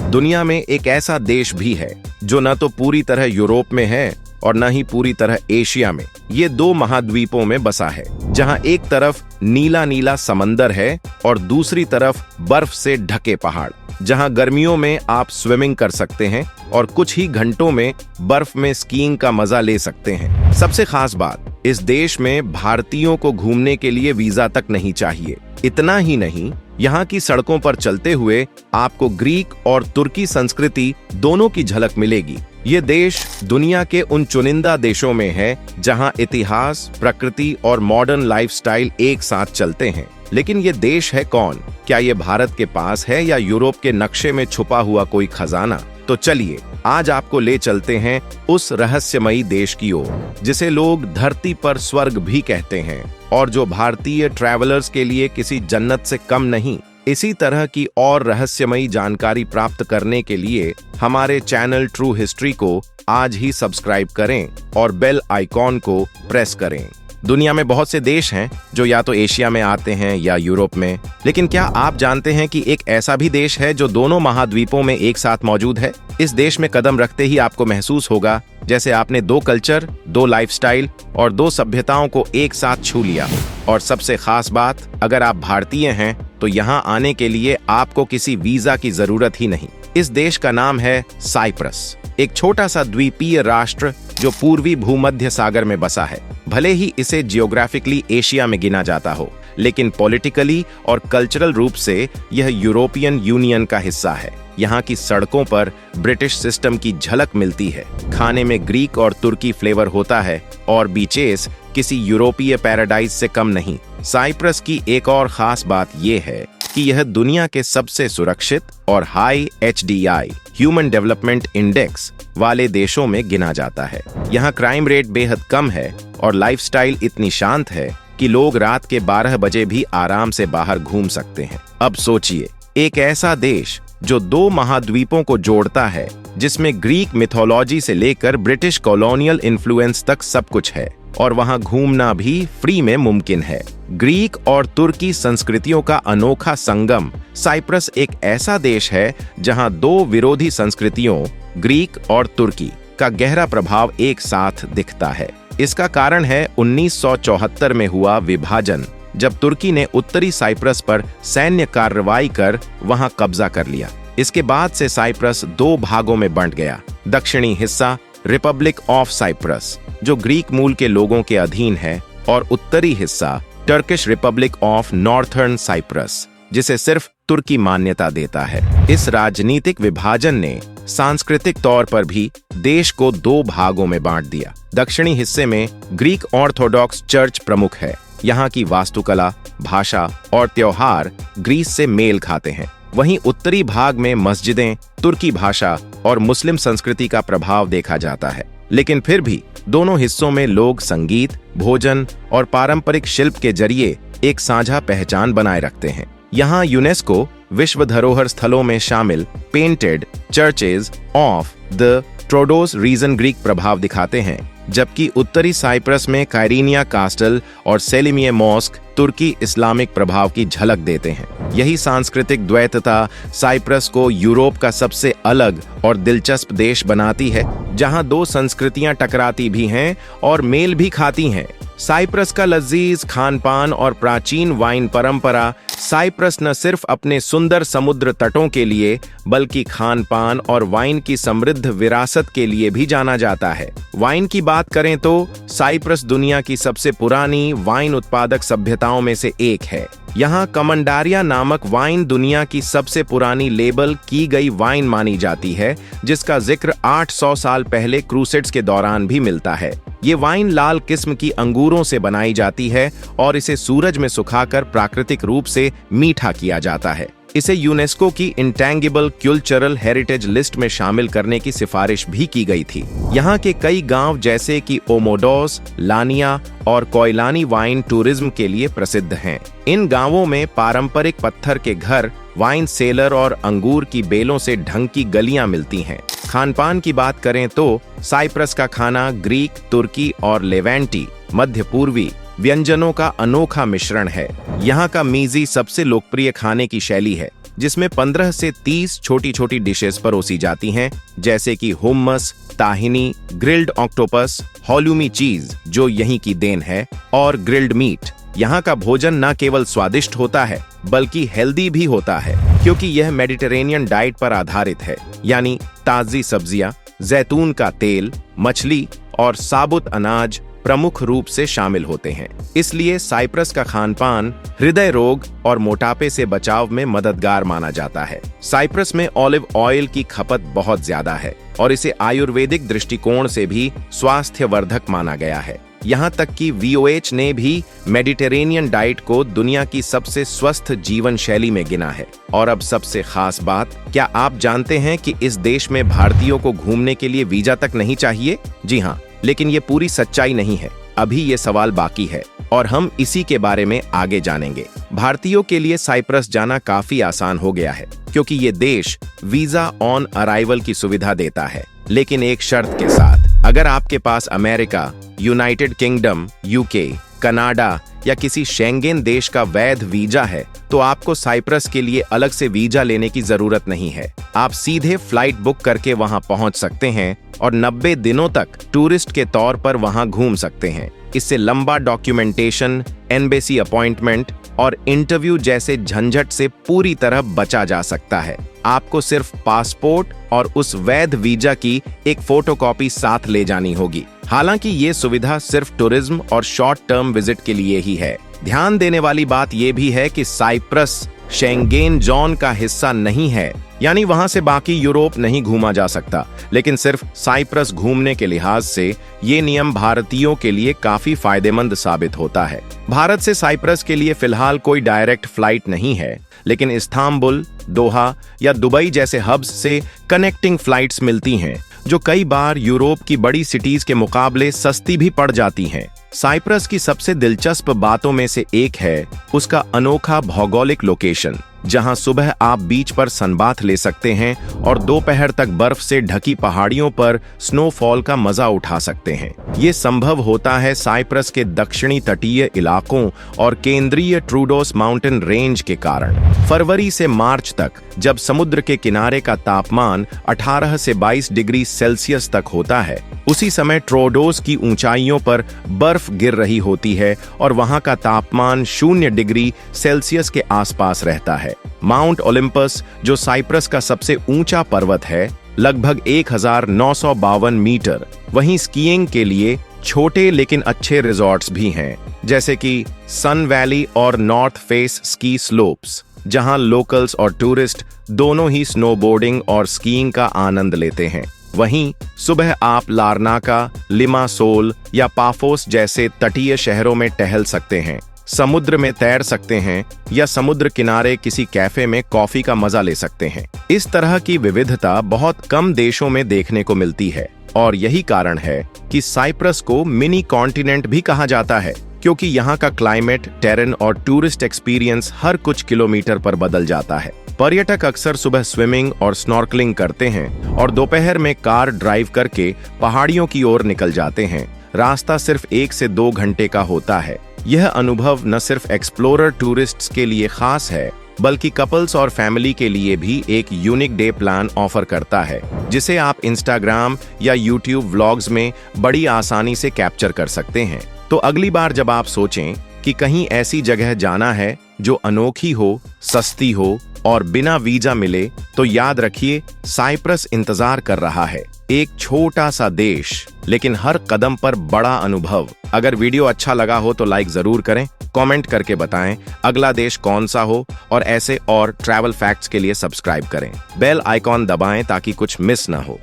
दुनिया में एक ऐसा देश भी है जो न तो पूरी तरह यूरोप में है और न ही पूरी तरह एशिया में। ये दो महाद्वीपों में बसा है, जहां एक तरफ नीला नीला समंदर है और दूसरी तरफ बर्फ से ढके पहाड़, जहां गर्मियों में आप स्विमिंग कर सकते हैं और कुछ ही घंटों में बर्फ में स्कीइंग का मजा ले सकते हैं। सबसे खास बात, इस देश में भारतीयों को घूमने के लिए वीजा तक नहीं चाहिए। इतना ही नहीं, यहाँ की सड़कों पर चलते हुए आपको ग्रीक और तुर्की संस्कृति दोनों की झलक मिलेगी। ये देश दुनिया के उन चुनिंदा देशों में है जहां इतिहास, प्रकृति और मॉडर्न लाइफस्टाइल एक साथ चलते हैं। लेकिन ये देश है कौन? क्या ये भारत के पास है या यूरोप के नक्शे में छुपा हुआ कोई खजाना? तो चलिए आज आपको ले चलते हैं उस रहस्यमयी देश की ओर जिसे लोग धरती पर स्वर्ग भी कहते हैं और जो भारतीय ट्रैवलर्स के लिए किसी जन्नत से कम नहीं। इसी तरह की और रहस्यमयी जानकारी प्राप्त करने के लिए हमारे चैनल ट्रू हिस्ट्री को आज ही सब्सक्राइब करें और बेल आइकॉन को प्रेस करें। दुनिया में बहुत से देश हैं जो या तो एशिया में आते हैं या यूरोप में, लेकिन क्या आप जानते हैं कि एक ऐसा भी देश है जो दोनों महाद्वीपों में एक साथ मौजूद है? इस देश में कदम रखते ही आपको महसूस होगा जैसे आपने दो कल्चर, दो लाइफस्टाइल और दो सभ्यताओं को एक साथ छू लिया। और सबसे खास बात, अगर आप भारतीय हैं तो यहाँ आने के लिए आपको किसी वीजा की जरूरत ही नहीं। इस देश का नाम है साइप्रस, एक छोटा सा द्वीपीय राष्ट्र जो पूर्वी भूमध्य सागर में बसा है। भले ही इसे जियोग्राफिकली एशिया में गिना जाता हो, लेकिन पॉलिटिकली और कल्चरल रूप से यह यूरोपियन यूनियन का हिस्सा है। यहाँ की सड़कों पर ब्रिटिश सिस्टम की झलक मिलती है, खाने में ग्रीक और तुर्की फ्लेवर होता है और बीचेस किसी यूरोपीय पैराडाइज से कम नहीं। साइप्रस की एक और खास बात यह है कि यह दुनिया के सबसे सुरक्षित और high HDI human development index वाले देशों में गिना जाता है। यहाँ क्राइम रेट बेहद कम है और लाइफस्टाइल इतनी शांत है कि लोग रात के 12 बजे भी आराम से बाहर घूम सकते हैं। अब सोचिए, एक ऐसा देश जो दो महाद्वीपों को जोड़ता है, जिसमें ग्रीक मिथोलॉजी से लेकर ब्रिटिश कॉलोनियल इन्फ्लुएंस तक सब कुछ है और वहां घूमना भी फ्री में मुमकिन है। ग्रीक और तुर्की संस्कृतियों का अनोखा संगम। साइप्रस एक ऐसा देश है जहां दो विरोधी संस्कृतियों, ग्रीक और तुर्की, का गहरा प्रभाव एक साथ दिखता है। इसका कारण है 1974 में हुआ विभाजन, जब तुर्की ने उत्तरी साइप्रस पर सैन्य कार्रवाई कर वहां कब्जा कर लिया। इसके बाद से साइप्रस दो भागों में बंट गया। दक्षिणी हिस्सा रिपब्लिक ऑफ साइप्रस, जो ग्रीक मूल के लोगों के अधीन है, और उत्तरी हिस्सा Turkish republic of northern Cyprus, जिसे सिर्फ तुर्की मान्यता देता है। इस राजनीतिक विभाजन ने सांस्कृतिक तौर पर भी देश को दो भागों में बांट दिया। दक्षिणी हिस्से में ग्रीक ऑर्थोडॉक्स चर्च प्रमुख है। यहाँ की वास्तुकला, भाषा और त्योहार ग्रीस से मेल खाते हैं। वहीं उत्तरी भाग में मस्जिदें, तुर्की भाषा और मुस्लिम संस्कृति का प्रभाव देखा जाता है। लेकिन फिर भी दोनों हिस्सों में लोग संगीत, भोजन और पारंपरिक शिल्प के जरिए एक साझा पहचान बनाए रखते हैं। यहाँ यूनेस्को विश्व धरोहर स्थलों में शामिल painted churches of the Troodos region Greek प्रभाव दिखाते हैं, जबकि उत्तरी साइप्रस में कायरीनिया कास्टल और सेलिमिये मॉस्क तुर्की इस्लामिक प्रभाव की झलक देते हैं। यही सांस्कृतिक द्वैतता साइप्रस को यूरोप का सबसे अलग और दिलचस्प देश बनाती है, जहां दो संस्कृतियां टकराती भी हैं और मेल भी खाती हैं। साइप्रस का लजीज खान पान और प्राचीन वाइन परंपरा। साइप्रस न सिर्फ अपने सुंदर समुद्र तटों के लिए, बल्कि खान पान और वाइन की समृद्ध विरासत के लिए भी जाना जाता है। वाइन की बात करें तो साइप्रस दुनिया की सबसे पुरानी वाइन उत्पादक सभ्यताओं में से एक है। यहाँ कमंडारिया नामक वाइन दुनिया की सबसे पुरानी लेबल की गई वाइन मानी जाती है, जिसका जिक्र 800 साल पहले क्रूसेड्स के दौरान भी मिलता है। ये वाइन लाल किस्म की अंगूरों से बनाई जाती है और इसे सूरज में सुखाकर प्राकृतिक रूप से मीठा किया जाता है। इसे यूनेस्को की इंटैंगिबल कल्चरल हेरिटेज लिस्ट में शामिल करने की सिफारिश भी की गई थी। यहाँ के कई गांव जैसे कि ओमोडोस, लानिया और कोयलानी वाइन टूरिज्म के लिए प्रसिद्ध हैं। इन गांवों में पारंपरिक पत्थर के घर, वाइन सेलर और अंगूर की बेलों से ढंग की गलियां मिलती हैं। खानपान की बात करें तो साइप्रस का खाना ग्रीक, तुर्की और लेवेंटी मध्य पूर्वी व्यंजनों का अनोखा मिश्रण है। यहाँ का मीज़ी सबसे लोकप्रिय खाने की शैली है। जिसमें 15 से 30 छोटी छोटी डिशेस परोसी जाती हैं, जैसे कि हुम्मस, ताहिनी, ग्रिल्ड ऑक्टोपस, हॉलूमी चीज जो यहीं की देन है, और ग्रिल्ड मीट। यहाँ का भोजन न केवल स्वादिष्ट होता है बल्कि हेल्दी भी होता है, क्योंकि यह मेडिटेरेनियन डाइट पर आधारित है, यानी ताजी सब्जियां, जैतून का तेल, मछली और साबुत अनाज प्रमुख रूप से शामिल होते हैं। इसलिए साइप्रस का खानपान हृदय रोग और मोटापे से बचाव में मददगार माना जाता है। साइप्रस में ऑलिव ऑयल की खपत बहुत ज्यादा है और इसे आयुर्वेदिक दृष्टिकोण से भी स्वास्थ्यवर्धक माना गया है। यहाँ तक कि VOH ने भी मेडिटेरेनियन डाइट को दुनिया की सबसे स्वस्थ जीवन शैली में गिना है। और अब सबसे खास बात, क्या आप जानते हैं कि इस देश में भारतीयों को घूमने के लिए वीजा तक नहीं चाहिए? जी हाँ, लेकिन ये पूरी सच्चाई नहीं है। अभी ये सवाल बाकी है और हम इसी के बारे में आगे जानेंगे। भारतीयों के लिए साइप्रस जाना काफी आसान हो गया है, क्योंकि ये देश वीजा ऑन अराइवल की सुविधा देता है, लेकिन एक शर्त के साथ। अगर आपके पास America, United Kingdom, UK, Canada या किसी शेंगेन देश का वैध वीजा है, तो आपको साइप्रस के लिए अलग से वीजा लेने की जरूरत नहीं है। आप सीधे फ्लाइट बुक करके वहां पहुंच सकते हैं और 90 दिनों तक टूरिस्ट के तौर पर वहां घूम सकते हैं। इससे लंबा डॉक्यूमेंटेशन, एम्बेसी अपॉइंटमेंट और इंटरव्यू जैसे झंझट से पूरी तरह बचा जा सकता है। आपको सिर्फ पासपोर्ट और उस वैध वीजा की एक फोटोकॉपी साथ ले जानी होगी। हालांकि ये सुविधा सिर्फ टूरिज्म और शॉर्ट टर्म विजिट के लिए ही है। ध्यान देने वाली बात यह भी है कि साइप्रस शेंगेन जोन का हिस्सा नहीं है, यानी वहां से बाकी यूरोप नहीं घूमा जा सकता। लेकिन सिर्फ साइप्रस घूमने के लिहाज से ये नियम भारतीयों के लिए काफी फायदेमंद साबित होता है। भारत से साइप्रस के लिए फिलहाल कोई डायरेक्ट फ्लाइट नहीं है, लेकिन इस्तांबुल, दोहा या दुबई जैसे हब्स से कनेक्टिंग फ्लाइट्स मिलती हैं, जो कई बार यूरोप की बड़ी सिटीज के मुकाबले सस्ती भी पड़ जाती हैं। साइप्रस की सबसे दिलचस्प बातों में से एक है उसका अनोखा भौगोलिक लोकेशन, जहां सुबह आप बीच पर सनबाथ ले सकते हैं और दोपहर तक बर्फ से ढकी पहाड़ियों पर स्नोफॉल का मजा उठा सकते हैं। ये संभव होता है साइप्रस के दक्षिणी तटीय इलाकों और केंद्रीय ट्रूडोस माउंटेन रेंज के कारण। फरवरी से मार्च तक, जब समुद्र के किनारे का तापमान 18 से 22 डिग्री सेल्सियस तक होता है, उसी समय ट्रोडोस की ऊंचाइयों पर बर्फ गिर रही होती है और वहां का तापमान 0 डिग्री सेल्सियस के आसपास रहता है। माउंट ओलिम्पस, जो साइप्रस का सबसे ऊंचा पर्वत है, लगभग 1952 मीटर। वहीं स्कीइंग के लिए छोटे लेकिन अच्छे रिजॉर्ट्स भी हैं, जैसे कि सन वैली और नॉर्थ फेस स्की स्लोप्स, जहां लोकल्स और टूरिस्ट दोनों ही स्नोबोर्डिंग और स्कीइंग का आनंद लेते हैं। वहीं सुबह आप लारनाका, लिमासोल या पाफोस जैसे तटीय शहरों में टहल सकते हैं, समुद्र में तैर सकते हैं या समुद्र किनारे किसी कैफे में कॉफी का मजा ले सकते हैं। इस तरह की विविधता बहुत कम देशों में देखने को मिलती है और यही कारण है कि साइप्रस को मिनी कॉन्टिनेंट भी कहा जाता है, क्योंकि यहाँ का क्लाइमेट, टेरेन और टूरिस्ट एक्सपीरियंस हर कुछ किलोमीटर पर बदल जाता है। पर्यटक अक्सर सुबह स्विमिंग और स्नॉर्कलिंग करते हैं और दोपहर में कार ड्राइव करके पहाड़ियों की ओर निकल जाते हैं। रास्ता सिर्फ 1 से 2 घंटे का होता है। यह अनुभव न सिर्फ एक्सप्लोरर टूरिस्ट्स के लिए खास है, बल्कि कपल्स और फैमिली के लिए भी एक यूनिक डे प्लान ऑफर करता है, जिसे आप इंस्टाग्राम या यूट्यूब व्लॉग्स में बड़ी आसानी से कैप्चर कर सकते हैं। तो अगली बार जब आप सोचें कि कहीं ऐसी जगह जाना है जो अनोखी हो, सस्ती हो और बिना वीजा मिले, तो याद रखिए साइप्रस इंतजार कर रहा है। एक छोटा सा देश, लेकिन हर कदम पर बड़ा अनुभव। अगर वीडियो अच्छा लगा हो तो लाइक जरूर करें, कमेंट करके बताएं अगला देश कौन सा हो, और ऐसे और ट्रैवल फैक्ट्स के लिए सब्सक्राइब करें। बेल आइकॉन दबाएं ताकि कुछ मिस ना हो।